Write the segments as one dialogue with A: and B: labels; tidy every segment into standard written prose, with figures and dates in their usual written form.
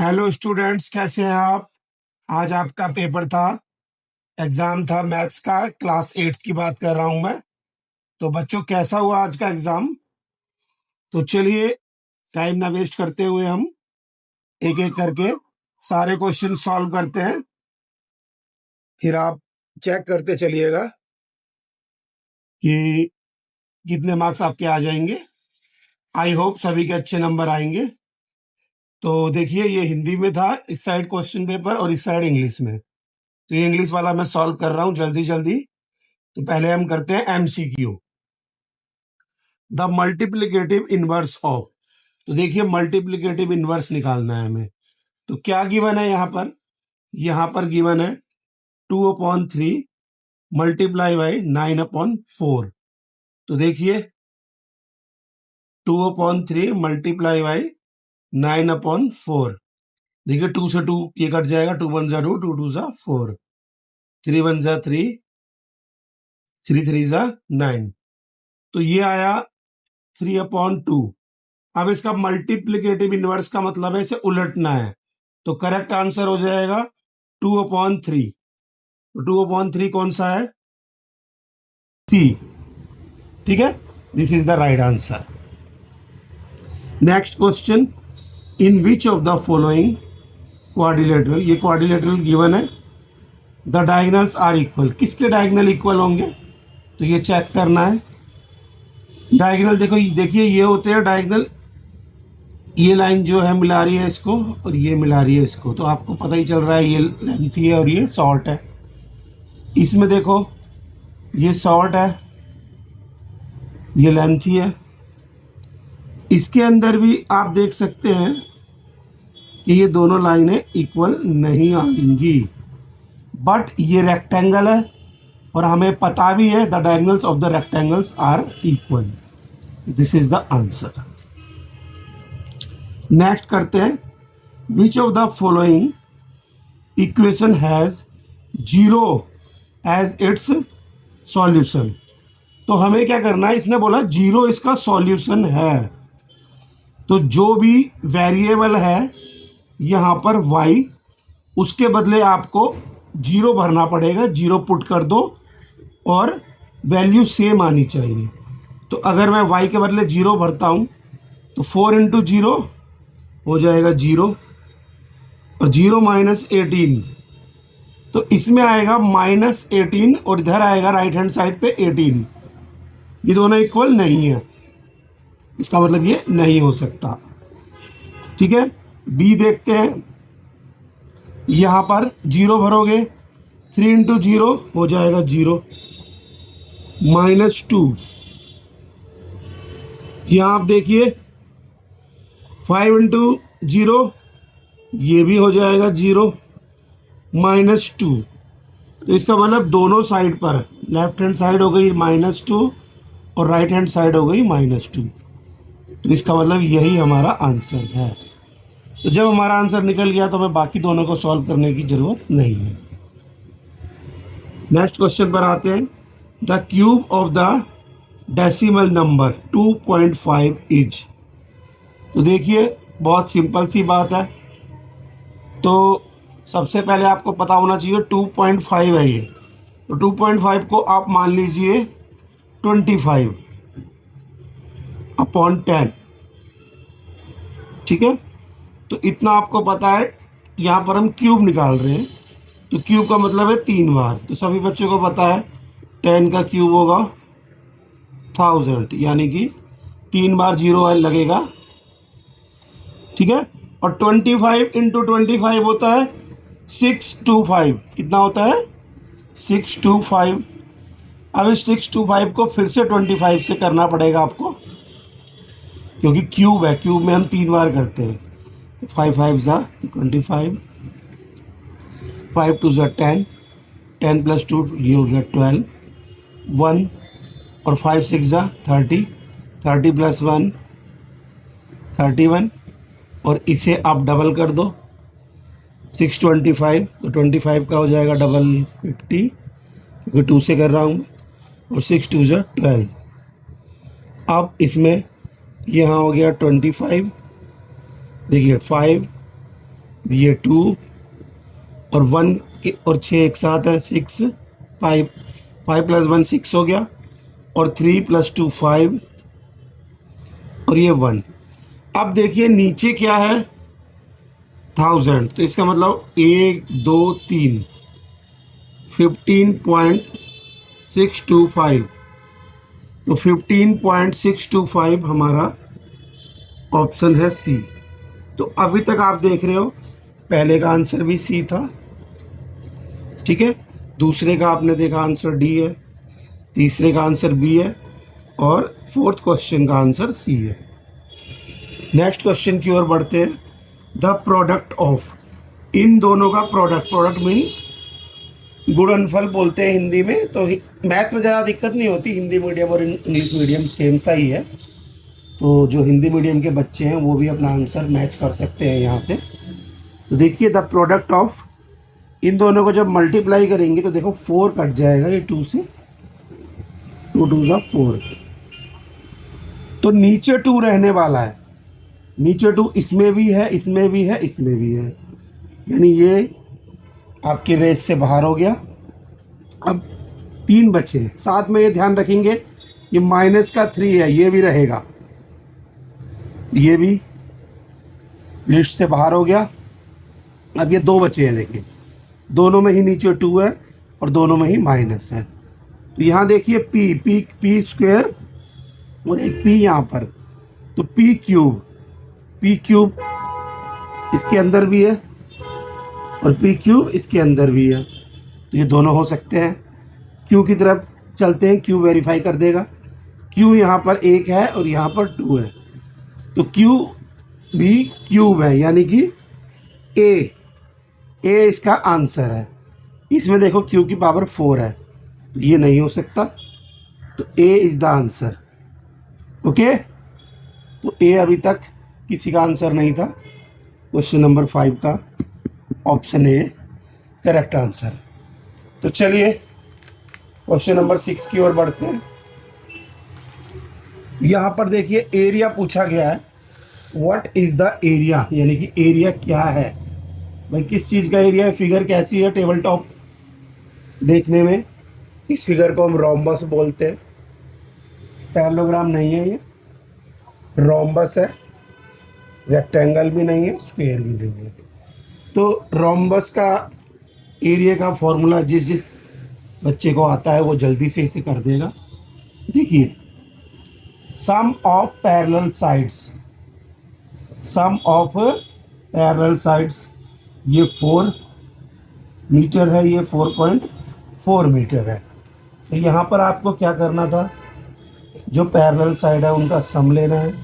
A: Hello students, कैसे हैं आप? आज आपका पेपर था, एग्जाम था मैथ्स का। क्लास 8 की बात कर रहा हूं मैं। तो बच्चों, कैसा हुआ आज का एग्जाम? तो चलिए, टाइम ना वेस्ट करते हुए हम एक एक करके सारे क्वेश्चन सॉल्व करते हैं। फिर आप चेक करते चलिएगा कि कितने मार्क्स आपके आ जाएंगे। आई होप सभी के अच्छे नंबर आएंगे। तो देखिए, ये हिंदी में था इस साइड क्वेश्चन पेपर, और इस साइड इंग्लिश में। तो ये इंग्लिश वाला मैं सॉल्व कर रहा हूँ जल्दी जल्दी। तो पहले हम करते हैं MCQ. The multiplicative inverse of. तो देखिए, मल्टीप्लीकेटिव इनवर्स निकालना है हमें। तो क्या गिवन है यहाँ पर गिवन है 2/3 मल्टीप्लाई बाई 9/4। तो देखिए, 2/3 मल्टीप्लाई बाई 9/4। देखिए, 2 से 2 ये कट जाएगा, 2 1 जा 2, 2 2 जा 4, 3 1 जा 3, 3 3 जा 9। तो ये आया 3/2। अब इसका मल्टीप्लीकेटिव इनवर्स का मतलब है इसे उलटना है। तो करेक्ट आंसर हो जाएगा 2/3। तो 2/3 कौन सा है? सी। ठीक है, this is the right answer. Next question, in which of the following quadrilateral, ये क्वाड्रिलेटरल गिवन है, द डायगोनल्स आर इक्वल। किसके डायगोनल इक्वल होंगे? तो ये चेक करना है। डायगोनल देखो, देखिए ये होते हैं डायगोनल। ये लाइन जो है मिला रही है इसको, और ये मिला रही है इसको। तो आपको पता ही चल रहा है ये लेंथी है और ये शॉर्ट है। इसमें देखो, ये शॉर्ट है, ये लेंथी है। इसके अंदर भी आप देख सकते हैं कि ये दोनों लाइनें इक्वल नहीं आएंगी, बट ये रेक्टेंगल है और हमें पता भी है the diagonals of the rectangles are equal. This is the answer. Next करते हैं, which of the following equation has 0 as its solution. तो हमें क्या करना है, इसने बोला 0 इसका सॉल्यूशन है। तो जो भी वेरिएबल है यहां पर y, उसके बदले आपको 0 भरना पड़ेगा। 0 पुट कर दो और वैल्यू सेम आनी चाहिए। तो अगर मैं y के बदले 0 भरता हूं तो 4 इंटू 0 हो जाएगा 0, और 0 माइनस 18, तो इसमें आएगा -18, और इधर आएगा राइट हैंड साइड पे 18। ये दोनों इक्वल नहीं है, इसका मतलब ये नहीं हो सकता। ठीक है, बी देखते हैं। यहां पर 0 भरोगे, 3 इंटू 0 हो जाएगा 0, -2। यहां आप देखिए 5 इंटू 0, ये भी हो जाएगा 0, -2। तो इसका मतलब दोनों साइड पर, लेफ्ट हैंड साइड हो गई -2 और राइट हैंड साइड हो गई -2। तो इसका मतलब यही हमारा आंसर है। तो जब हमारा आंसर निकल गया तो हमें बाकी दोनों को सॉल्व करने की जरूरत नहीं है। नेक्स्ट क्वेश्चन पर आते हैं, the cube of the decimal number 2.5 is. तो देखिए, बहुत सिंपल सी बात है। तो सबसे पहले आपको पता होना चाहिए 2.5 है ये। तो 2.5 को आप मान लीजिए 25/10। ठीक है, तो इतना आपको पता है। यहाँ पर हम क्यूब निकाल रहे हैं, तो क्यूब का मतलब है 3 बार। तो सभी बच्चों को पता है 10 का क्यूब होगा 1000, यानी कि 3 बार 0 लगेगा। ठीक है, और 25 इंटू 25 होता है 625। कितना होता है? 625। अब इस 625 को फिर से 25 से करना पड़ेगा आपको, क्योंकि क्यूब है, क्यूब में हम 3 बार करते हैं। 5 5 जा 25, 5 2 जा 10, 10 + 2 ये हो गया 12, 1, और 5 6 जा 30, 30 + 1 31, और इसे आप डबल कर दो 625, तो 25 का हो जाएगा डबल 50, क्योंकि 2 से कर रहा हूँ, और 6 2 जा 12। अब इसमें यहाँ हो गया 25, देखिए 5 ये 2 और 1 और 6 एक साथ है 6, 5 5 + 1 6 हो गया, और 3 + 2 5, और ये 1। अब देखिए नीचे क्या है 1000, तो इसका मतलब 1 2 3 15.625, तो 15.625 हमारा ऑप्शन है सी। तो अभी तक आप देख रहे हो पहले का आंसर भी सी था, ठीक है, दूसरे का आपने देखा आंसर डी है, तीसरे का आंसर बी है, और फोर्थ क्वेश्चन का आंसर सी है। नेक्स्ट क्वेश्चन की ओर बढ़ते हैं। द प्रोडक्ट ऑफ, इन दोनों का प्रोडक्ट, प्रोडक्ट मीन्स गुणनफल बोलते हैं हिंदी में। तो मैथ में ज़्यादा दिक्कत नहीं होती, हिंदी मीडियम और इंग्लिश मीडियम सेम सा ही है, तो जो हिंदी मीडियम के बच्चे हैं वो भी अपना आंसर मैच कर सकते हैं यहाँ से। तो देखिए द प्रोडक्ट ऑफ, इन दोनों को जब मल्टीप्लाई करेंगे तो देखो 4 कट जाएगा ये 2 से, 2 2 4, तो नीचे 2 रहने वाला है, नीचे 2 इसमें भी है, इसमें भी है, इसमें भी है, यानी ये आपके रेस से बाहर हो गया। अब 3 बचे, साथ में ये ध्यान रखेंगे ये -3 है, ये भी रहेगा, ये भी लिस्ट से बाहर हो गया। अब ये 2 बचे हैं, देखिए दोनों में ही नीचे 2 है और दोनों में ही माइनस है, तो यहाँ देखिए पी स्क्वायर और एक पी यहाँ पर, तो पी क्यूब इसके अंदर भी है और पी क्यूब इसके अंदर भी है, तो ये दोनों हो सकते हैं। क्यू की तरफ चलते हैं, क्यू वेरीफाई कर देगा। क्यू यहाँ पर 1 है और यहाँ पर 2 है, तो क्यू भी क्यूब है, यानी कि ए इसका आंसर है। इसमें देखो क्यू की पावर 4 है, तो ये नहीं हो सकता, तो ए इज द आंसर। ओके, तो ए अभी तक किसी का आंसर नहीं था। क्वेश्चन नंबर 5 का ऑप्शन ए करेक्ट आंसर। तो चलिए क्वेश्चन नंबर 6 की ओर बढ़ते हैं। यहाँ पर देखिए एरिया पूछा गया है, व्हाट इज द एरिया, यानी कि एरिया क्या है भाई, किस चीज़ का एरिया है। फिगर कैसी है टेबल टॉप देखने में, इस फिगर को हम रोम्बस बोलते हैं, पैरेललोग्राम नहीं है, ये रोम्बस है, रेक्टेंगल भी नहीं है, स्क्वायर भी नहीं है। तो रोम्बस का एरिया का फॉर्मूला जिस बच्चे को आता है वो जल्दी से इसे कर देगा। देखिए सम ऑफ पैरेलल साइड्स, ये 4 मीटर है, ये 4.4 मीटर है। तो यहाँ पर आपको क्या करना था, जो पैरेलल साइड है उनका सम लेना है,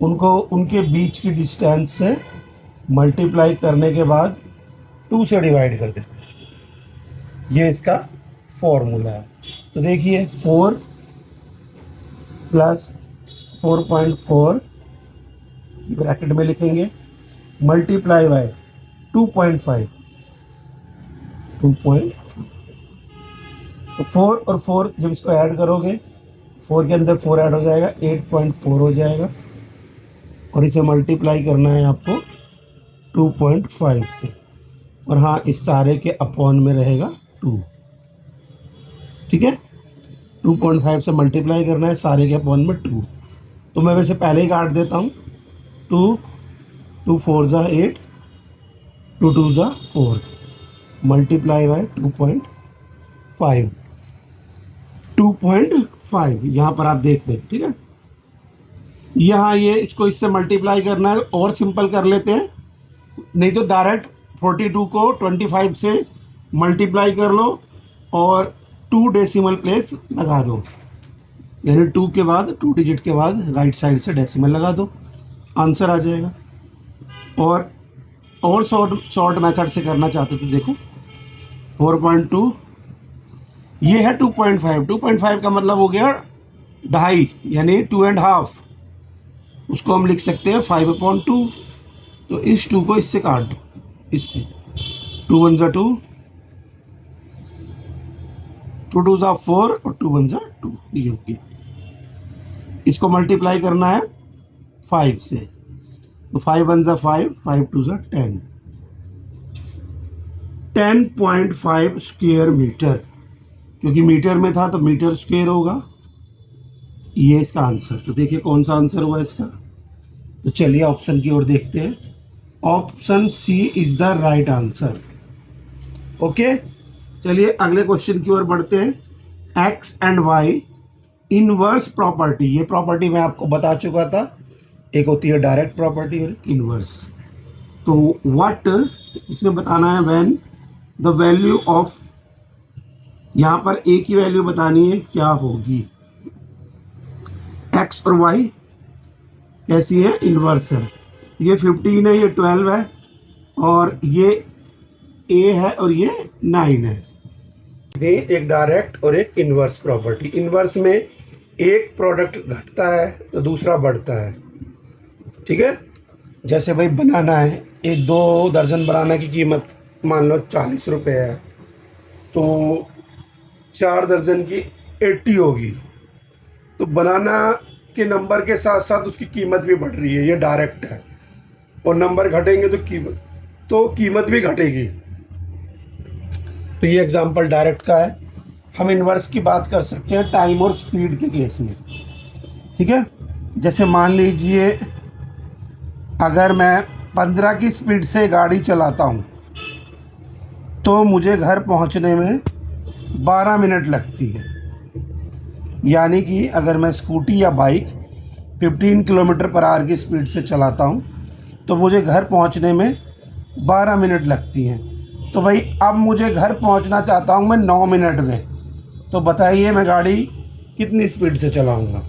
A: उनको उनके बीच की डिस्टेंस से मल्टीप्लाई करने के बाद 2 से डिवाइड कर देते हैं, ये इसका फॉर्मूला है। तो देखिए 4 + 4.4 ब्रैकेट में लिखेंगे, मल्टीप्लाई बाय 2.5, तो 4 और 4 जब इसको ऐड करोगे, 4 के अंदर 4 ऐड हो जाएगा, 8.4 हो जाएगा, और इसे मल्टीप्लाई करना है आपको 2.5 से, और हाँ इस सारे के अपॉन में रहेगा 2, ठीक है, 2.5 से मल्टीप्लाई करना है, सारे के अपॉन में 2। तो मैं वैसे पहले ही काट देता हूँ, 2 2 4 = 8, 2 2 = 4, मल्टीप्लाई बाय 2.5, यहाँ पर आप देख लें, ठीक है। यहाँ ये इसको इससे मल्टीप्लाई करना है, और सिंपल कर लेते हैं, नहीं तो डायरेक्ट 42 को 25 से मल्टीप्लाई कर लो और 2 डेसिमल प्लेस लगा दो, यानी 2 के बाद 2 डिजिट के बाद राइट साइड से डेसिमल लगा दो, आंसर आ जाएगा। और शॉर्ट मेथड से करना चाहते तो देखो 4.2, ये है 2.5 का मतलब हो गया 2.5, यानी 2.5, उसको हम लिख सकते हैं 5/2। तो इस 2 को इससे काट दो, इससे 2 1 = 2, 2 2 = 4 और 2 1 = 2, ये हो गया। इसको मल्टीप्लाई करना है 5 से, तो 5 1 = 5, 5 2 = 10, 10.5 स्क्वायर मीटर, क्योंकि मीटर में था तो मीटर स्क्वायर होगा। ये इसका आंसर। तो देखिए कौन सा आंसर हुआ इसका। तो चलिए ऑप्शन की ओर देखते हैं। Option C is the right answer. Okay, चलिए अगले क्वेश्चन की ओर बढ़ते हैं। X and Y inverse property, ये प्रॉपर्टी मैं आपको बता चुका था। एक होती है डायरेक्ट प्रॉपर्टी और इनवर्स। तो व्हाट इसमें बताना है, व्हेन द वैल्यू ऑफ, यहाँ पर ए की वैल्यू बतानी है क्या होगी। एक्स और वाई कैसी है, इनवर्स है। ये 15 है, ये 12 है, और ये ए है और ये 9 है। ये एक डायरेक्ट और एक इनवर्स प्रॉपर्टी। इनवर्स में एक प्रोडक्ट घटता है तो दूसरा बढ़ता है। ठीक है, जैसे भाई बनाना है, एक 2 दर्जन बनाना की कीमत मान लो 40 रुपये है, तो 4 दर्जन की 80 होगी। तो बनाना के नंबर के साथ साथ उसकी कीमत भी बढ़ रही है, ये डायरेक्ट है। और नंबर घटेंगे तो कीमत भी घटेगी। तो ये एग्जांपल डायरेक्ट का है। हम इनवर्स की बात कर सकते हैं टाइम और स्पीड के केस में। ठीक है, जैसे मान लीजिए अगर मैं 15 की स्पीड से गाड़ी चलाता हूँ तो मुझे घर पहुँचने में 12 मिनट लगती है। यानी कि अगर मैं स्कूटी या बाइक 15 किलोमीटर पर आवर की स्पीड से चलाता हूँ तो मुझे घर पहुँचने में 12 मिनट लगती हैं। तो भाई अब मुझे घर पहुँचना चाहता हूँ मैं 9 मिनट में, तो बताइए मैं गाड़ी कितनी स्पीड से चलाऊँगा।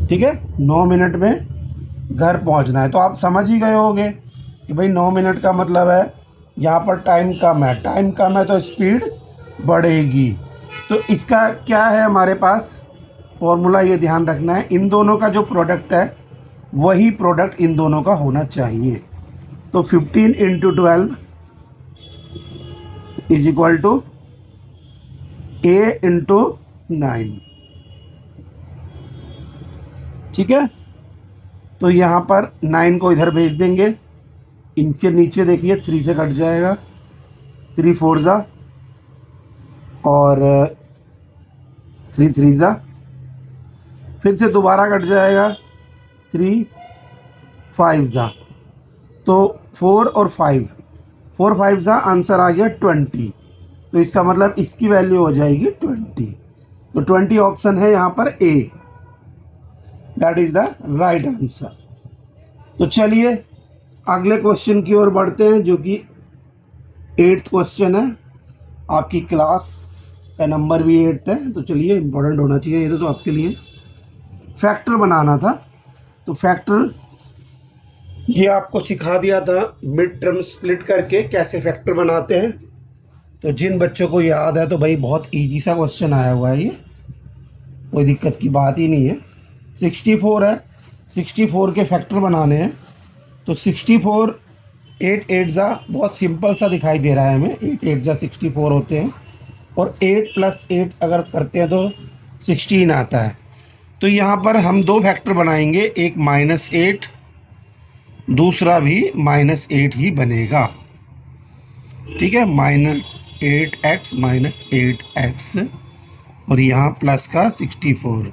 A: ठीक है, 9 मिनट में घर पहुँचना है। तो आप समझ ही गए होंगे कि भाई 9 मिनट का मतलब है यहाँ पर टाइम कम है, टाइम कम है तो स्पीड बढ़ेगी। तो इसका क्या है हमारे पास फॉर्मूला, ये ध्यान रखना है, इन दोनों का जो प्रोडक्ट है वही प्रोडक्ट इन दोनों का होना चाहिए। तो 15 × 12 इज इक्वल टू A × 9। ठीक है, तो यहाँ पर 9 को इधर भेज देंगे, इनके नीचे देखिए 3 से कट जाएगा, 3 4 जा और 3 3 जा, फिर से दोबारा कट जाएगा 3 5 जा। तो 4 और 5, 4 5 जा, आंसर आ गया 20। तो इसका मतलब इसकी वैल्यू हो जाएगी 20। तो 20 ऑप्शन है यहाँ पर A, that is the right answer. तो चलिए अगले क्वेश्चन की ओर बढ़ते हैं, जो कि 8th क्वेश्चन है। आपकी क्लास का नंबर भी 8 है, तो चलिए इंपॉर्टेंट होना चाहिए ये तो आपके लिए। फैक्टर बनाना था, तो फैक्टर ये आपको सिखा दिया था मिड टर्म स्प्लिट करके कैसे फैक्टर बनाते हैं। तो जिन बच्चों को याद है तो भाई बहुत इजी सा क्वेश्चन आया हुआ है, ये कोई दिक्कत की बात ही नहीं है। 64 है, 64 के फैक्टर बनाने हैं। तो 64 8 8 जा, बहुत सिंपल सा दिखाई दे रहा है हमें, 8 8 जा 64 होते हैं, और 8 + 8 अगर करते हैं तो 16 आता है। तो यहाँ पर हम 2 फैक्टर बनाएंगे, एक -8, दूसरा भी -8 ही बनेगा। ठीक है, -8x -8x, और यहाँ प्लस का 64,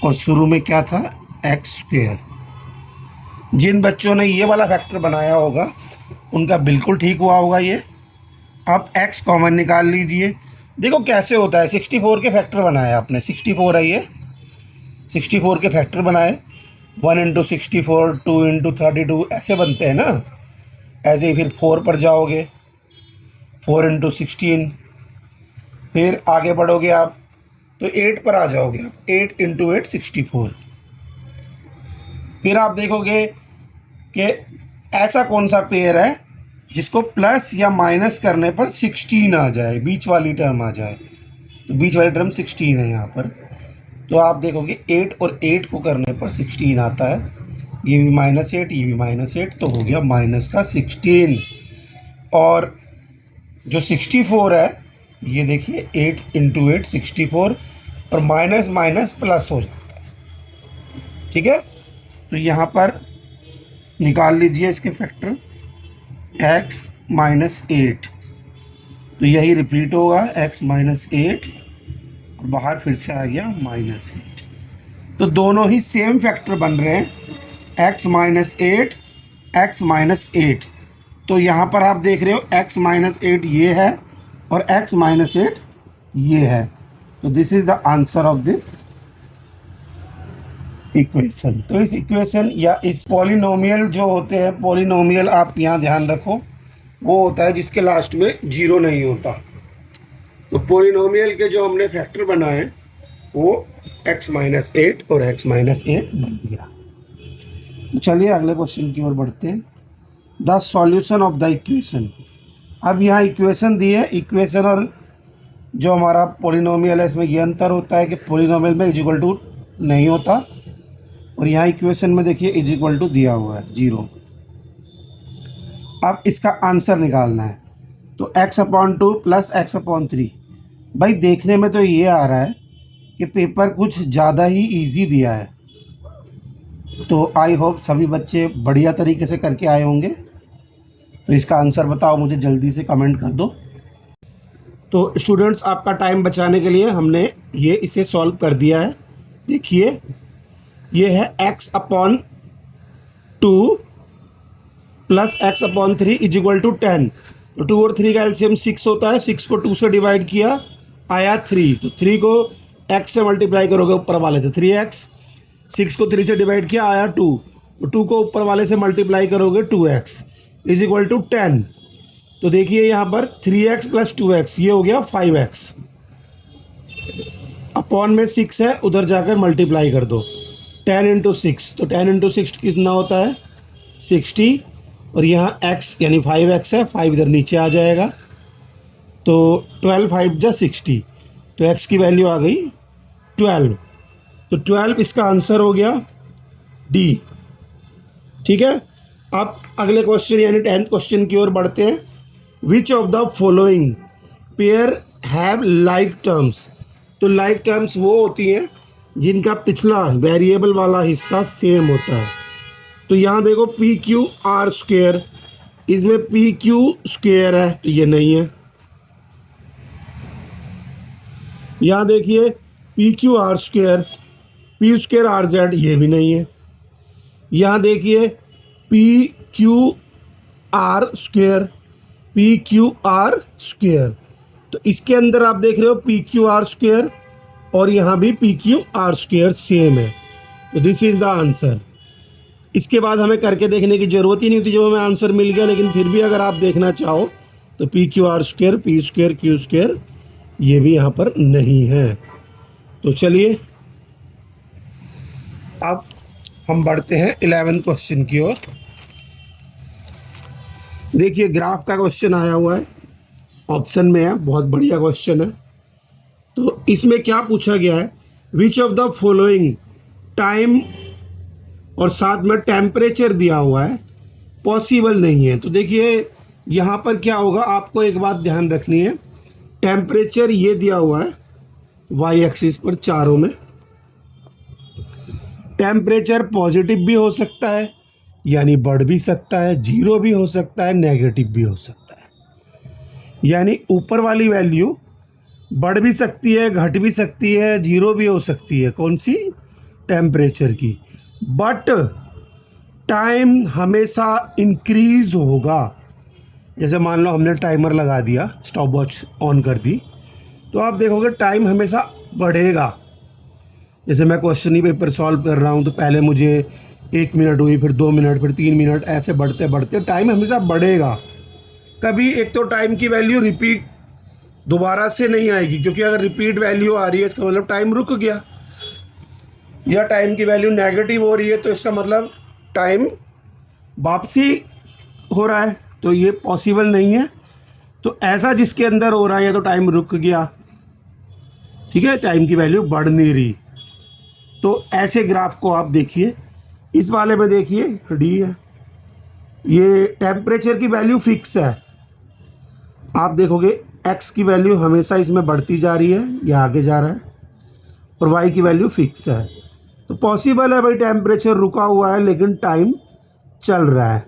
A: और शुरू में क्या था, x²। जिन बच्चों ने ये वाला फैक्टर बनाया होगा उनका बिल्कुल ठीक हुआ होगा ये। अब x कॉमन निकाल लीजिए। देखो कैसे होता है, 64 के फैक्टर बनाया आपने, 64 है ये, 64 के फैक्टर बनाए, 1 × 64, 2 × 32 ऐसे बनते हैं ना। ऐसे ही फिर 4 पर जाओगे, 4 × 16, फिर आगे बढ़ोगे आप तो 8 पर आ जाओगे आप, 8 × 8 64। फिर आप देखोगे कि ऐसा कौन सा पेयर है जिसको प्लस या माइनस करने पर 16 आ जाए, बीच वाली टर्म आ जाए। तो बीच वाली टर्म 16 है यहाँ पर। तो आप देखोगे 8 और 8 को करने पर 16 आता है, ये भी -8, ये भी -8, तो हो गया -16। और जो 64 है ये देखिए 8 × 8 64, और माइनस माइनस प्लस हो जाता है। ठीक है, तो यहाँ पर निकाल लीजिए इसके फैक्टर, x -8, तो यही रिपीट होगा x -8 और बाहर फिर से आ गया -8। तो दोनों ही सेम फैक्टर बन रहे हैं, x -8 x -8। तो यहाँ पर आप देख रहे हो x -8 ये है और x -8 ये है। तो this is the answer of this equation. तो इस इक्वेशन या इस पॉलिनोमियल जो होते हैं, पॉलिनोमियल आप यहाँ ध्यान रखो, वो होता है जिसके लास्ट में जीरो नहीं होता। तो पॉलिनोमियल के जो हमने फैक्टर बनाए वो x -8 और x -8 बन गया। चलिए अगले क्वेश्चन की ओर बढ़ते हैं। The solution of the equation. अब यहाँ इक्वेशन दी है, इक्वेशन और जो हमारा पॉलिनोमियल है इसमें ये अंतर होता है कि पॉलिनोमियल में इज इक्वल टू नहीं होता और यहाँ इक्वेशन में देखिए इज इक्वल टू दिया हुआ है 0। अब इसका आंसर निकालना है, तो x/2 प्लस x/3। भाई देखने में तो ये आ रहा है कि पेपर कुछ ज़्यादा ही इजी दिया है, तो आई होप सभी बच्चे बढ़िया तरीके से करके आए होंगे। तो इसका आंसर बताओ, मुझे जल्दी से कमेंट कर दो। तो स्टूडेंट्स, आपका टाइम बचाने के लिए हमने ये इसे सॉल्व कर दिया है। देखिए ये है x/2 plus x/3 is equal to 10। तो 2 और 3 का एलसीएम 6 होता है। 6 को 2 से डिवाइड किया, आया 3। तो 3 को x से मल्टीप्लाई करोगे ऊपर वाले से 3x। 6 को 3 से डिवाइड किया, आया 2। तो 2 को ऊपर वाले से मल्टीप्लाई करोगे 2x इज इक्वल टू 10। तो देखिए यहाँ पर 3x प्लस 2x ये हो गया 5x। अपॉन में 6 है, उधर जाकर मल्टीप्लाई कर दो 10 इंटू 6। तो 10 इंटू 6 कितना होता है 60 और यहाँ x यानी 5x है, 5 इधर नीचे आ जाएगा। तो 12 5 जा 60, तो x की वैल्यू आ गई 12। तो 12 इसका आंसर हो गया D। ठीक है, अब अगले क्वेश्चन यानी 10th क्वेश्चन की ओर बढ़ते हैं। Which of the following pair have like terms. तो लाइक टर्म्स वो होती हैं जिनका पिछला वेरिएबल वाला हिस्सा सेम होता है। तो यहाँ देखो PQR², इसमें PQ² है तो ये नहीं है। यहाँ देखिए PQR², P²RZ ये भी नहीं है। यहाँ देखिए PQR², तो इसके अंदर आप देख रहे हो PQR² और यहाँ भी PQR² सेम है। तो दिस इज द आंसर। इसके बाद हमें करके देखने की ज़रूरत ही नहीं होती जब हमें आंसर मिल गया, लेकिन फिर भी अगर आप देखना चाहो तो PQR², P² Q² ये भी यहाँ पर नहीं है। तो चलिए अब हम बढ़ते हैं 11th क्वेश्चन की ओर। देखिए ग्राफ का क्वेश्चन आया हुआ है, ऑप्शन में है, बहुत बढ़िया क्वेश्चन है। तो इसमें क्या पूछा गया है, विच ऑफ द फॉलोइंग टाइम और साथ में टेम्परेचर दिया हुआ है पॉसिबल नहीं है। तो देखिए यहाँ पर क्या होगा, आपको एक बात ध्यान रखनी है, टेम्परेचर ये दिया हुआ है वाई एक्सिस पर चारों में। टेम्परेचर पॉजिटिव भी हो सकता है यानी बढ़ भी सकता है, जीरो भी हो सकता है, नेगेटिव भी हो सकता है। यानी ऊपर वाली वैल्यू बढ़ भी सकती है, घट भी सकती है, जीरो भी हो सकती है, कौन सी, टेम्परेचर की। बट टाइम हमेशा इंक्रीज होगा। जैसे मान लो हमने टाइमर लगा दिया, स्टॉप वॉच ऑन कर दी, तो आप देखोगे टाइम हमेशा बढ़ेगा। जैसे मैं क्वेश्चन ही पेपर सॉल्व कर रहा हूँ तो पहले मुझे 1 मिनट हुई, फिर 2 मिनट, फिर 3 मिनट, ऐसे बढ़ते बढ़ते टाइम हमेशा बढ़ेगा। कभी एक तो टाइम की वैल्यू रिपीट दोबारा से नहीं आएगी, क्योंकि अगर रिपीट वैल्यू आ रही है इसका मतलब टाइम रुक गया, या टाइम की वैल्यू नेगेटिव हो रही है तो इसका मतलब टाइम वापसी हो रहा है, तो ये पॉसिबल नहीं है। तो ऐसा जिसके अंदर हो रहा है या तो टाइम रुक गया, ठीक है, टाइम की वैल्यू बढ़ नहीं रही। तो ऐसे ग्राफ को आप देखिए, इस वाले में देखिए डी है, ये टेम्परेचर की वैल्यू फिक्स है। आप देखोगे एक्स की वैल्यू हमेशा इसमें बढ़ती जा रही है या आगे जा रहा है, और वाई की वैल्यू फिक्स है। तो पॉसिबल है भाई टेम्परेचर रुका हुआ है लेकिन टाइम चल रहा है।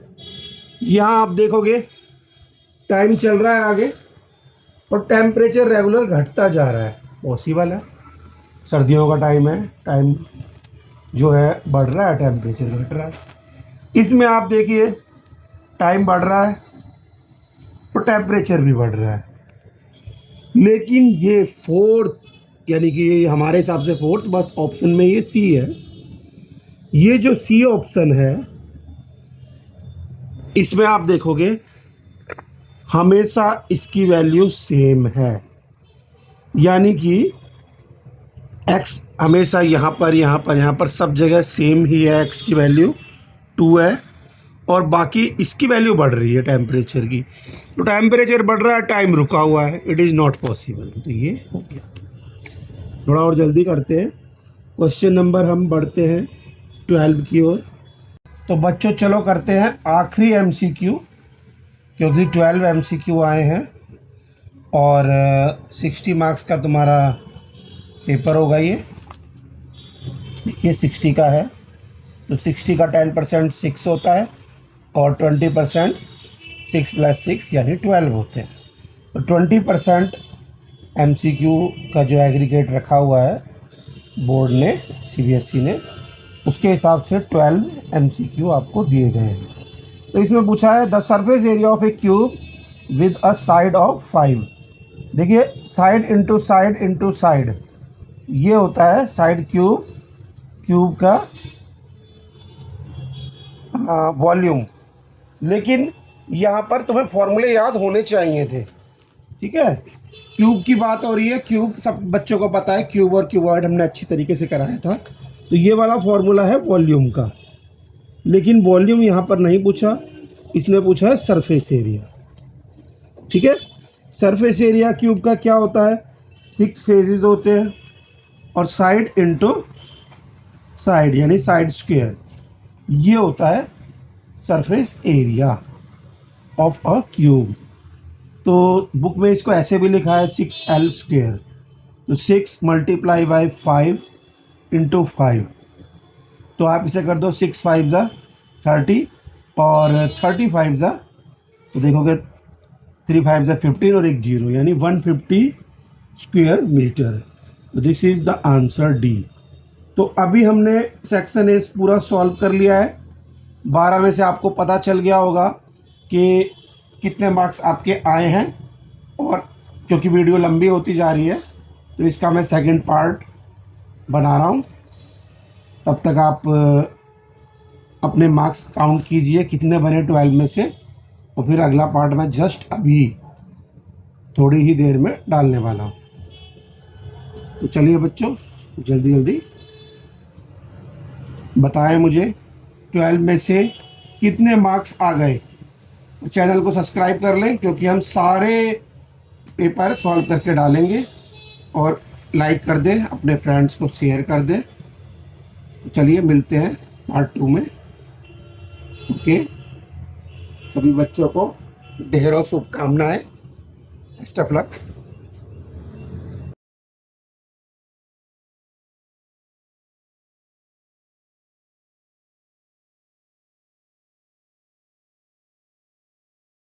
A: यहाँ आप देखोगे टाइम चल रहा है आगे और टेम्परेचर रेगुलर घटता जा रहा है, पॉसिबल है। सर्दियों का टाइम है, टाइम जो है बढ़ रहा है, टेम्परेचर घट रहा है। इसमें आप देखिए टाइम बढ़ रहा है और टेम्परेचर भी बढ़ रहा है, लेकिन ये फोर्थ यानी कि हमारे हिसाब से फोर्थ बस ऑप्शन में ये सी है। ये जो सी ऑप्शन है इसमें आप देखोगे हमेशा इसकी वैल्यू सेम है, यानी कि x हमेशा यहाँ पर सब जगह सेम ही है। x की वैल्यू 2 है और बाकी इसकी वैल्यू बढ़ रही है टेम्परेचर की। तो टेम्परेचर बढ़ रहा है, टाइम रुका हुआ है, इट इज़ नॉट पॉसिबल। तो ये हो गया। थोड़ा और जल्दी करते हैं, क्वेश्चन नंबर हम बढ़ते हैं 12 की ओर। तो बच्चों चलो करते हैं आखिरी MCQ, क्योंकि 12 MCQ आए हैं और 60 मार्क्स का तुम्हारा पेपर होगा। ये देखिए 60 का है, तो 60 का 10% 6 होता है और 20% 6 + 6 यानी 12 होते हैं। तो 20% MCQ का जो एग्रीगेट रखा हुआ है बोर्ड ने, CBSE ने, उसके हिसाब से 12 MCQ आपको दिए गए हैं। तो इसमें पूछा है the surface area of A cube with a side of 5। देखिए साइड इंटू साइड ये होता है साइड क्यूब का वॉल्यूम। लेकिन यहाँ पर तुम्हें फॉर्मूले याद होने चाहिए थे, ठीक है। क्यूब की बात हो रही है, क्यूब सब बच्चों को पता है, क्यूब और क्यूबॉइड हमने अच्छी तरीके से कराया था। तो ये वाला फॉर्मूला है वॉल्यूम का, लेकिन वॉल्यूम यहाँ पर नहीं पूछा, इसने पूछा है सरफेस एरिया, ठीक है। सरफेस एरिया क्यूब का क्या होता है, 6 फेजेस होते हैं और साइड इंटू साइड यानी साइड स्क्वायर, ये होता है surface area of a cube. तो बुक में इसको ऐसे भी लिखा है 6L²। तो 6 × 5 × 5, तो आप इसे कर दो 6 × 5 = 30 और 30 × 5 = तो देखोगे 3 × 5 = 15 और एक 0 यानी 150 स्क्वायर मीटर। तो this is the answer D. तो अभी हमने सेक्शन ए पूरा सॉल्व कर लिया है। 12 में से आपको पता चल गया होगा कि कितने मार्क्स आपके आए हैं, और क्योंकि वीडियो लंबी होती जा रही है तो इसका मैं सेकंड पार्ट बना रहा हूँ। तब तक आप अपने मार्क्स काउंट कीजिए कितने बने 12 में से, और फिर अगला पार्ट मैं जस्ट अभी थोड़ी ही देर में डालने वाला हूँ। तो चलिए बच्चों जल्दी जल्दी बताएं मुझे 12 में से कितने मार्क्स आ गए। चैनल को सब्सक्राइब कर लें, क्योंकि हम सारे पेपर सॉल्व करके डालेंगे, और लाइक कर दें, अपने फ्रेंड्स को शेयर कर दें। चलिए मिलते हैं पार्ट 2 में। ओके, सभी बच्चों को ढेरों शुभकामनाएं, बेस्ट ऑफ लक।